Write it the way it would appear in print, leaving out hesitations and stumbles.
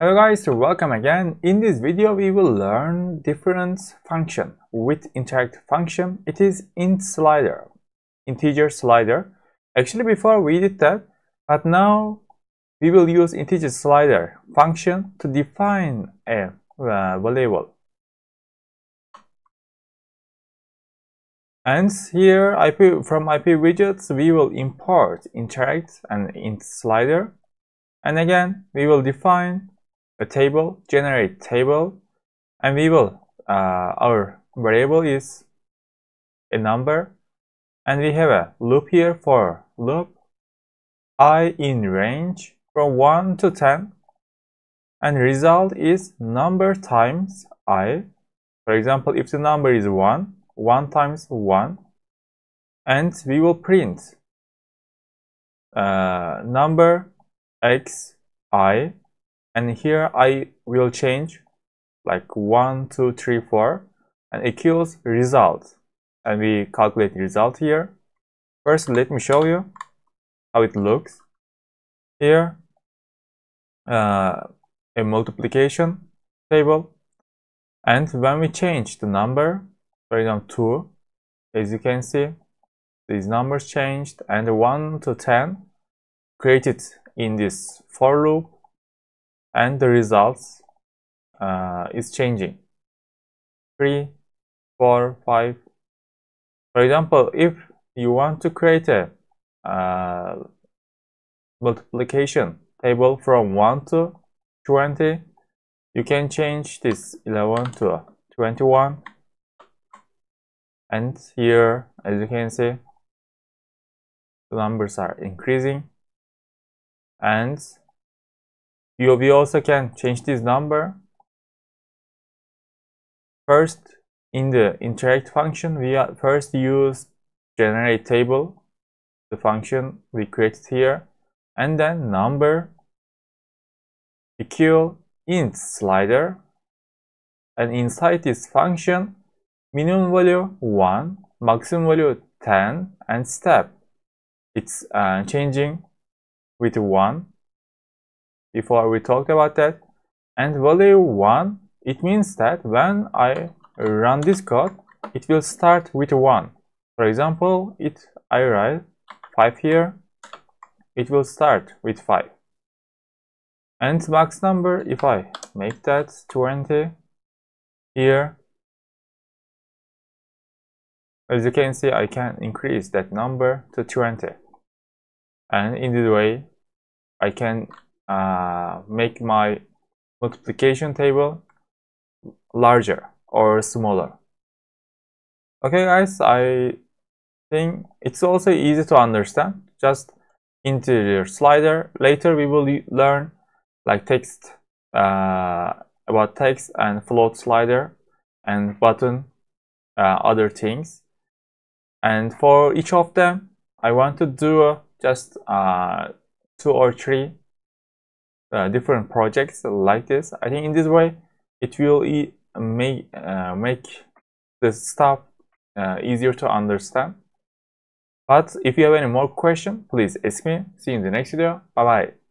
Hello guys, welcome again. In this video we will learn different function with interact function. It is int slider, integer slider. Actually before we did that, but now we will use integer slider function to define a variable. And here from ipywidgets we will import interact and int slider, and again we will define a table, generate table, and we will our variable is a number, and we have a loop here for loop I in range from 1 to 10, and result is number times I. For example, if the number is 1, 1 times 1, and we will print number x I, and here I will change like 1 2 3 4 and equals result, and we calculate result here. First let me show you how it looks. Here a multiplication table, and when we change the number, for example 2, as you can see these numbers changed, and 1 to 10 created in this for loop, and the results is changing 3 4 5. For example, if you want to create a multiplication table from 1 to 20, you can change this 11 to 21, and here as you can see the numbers are increasing, and we also can change this number. First, in the interact function we first use generate table, the function we created here, and then number equal int slider, and inside this function minimum value 1, maximum value 10, and step it's changing with 1. Before we talked about that, and value 1, it means that when I run this code it will start with 1. For example, I write 5 here, it will start with 5. And max number, if I make that 20 here, as you can see I can increase that number to 20, and in this way I can make my multiplication table larger or smaller. Okay guys, I think it's also easy to understand, just integer slider. Later we will learn like text, about text and float slider and button, other things, and for each of them I want to do just 2 or 3 different projects like this. I think in this way it will make the stuff easier to understand. But if you have any more questions, please ask me. See you in the next video. Bye bye.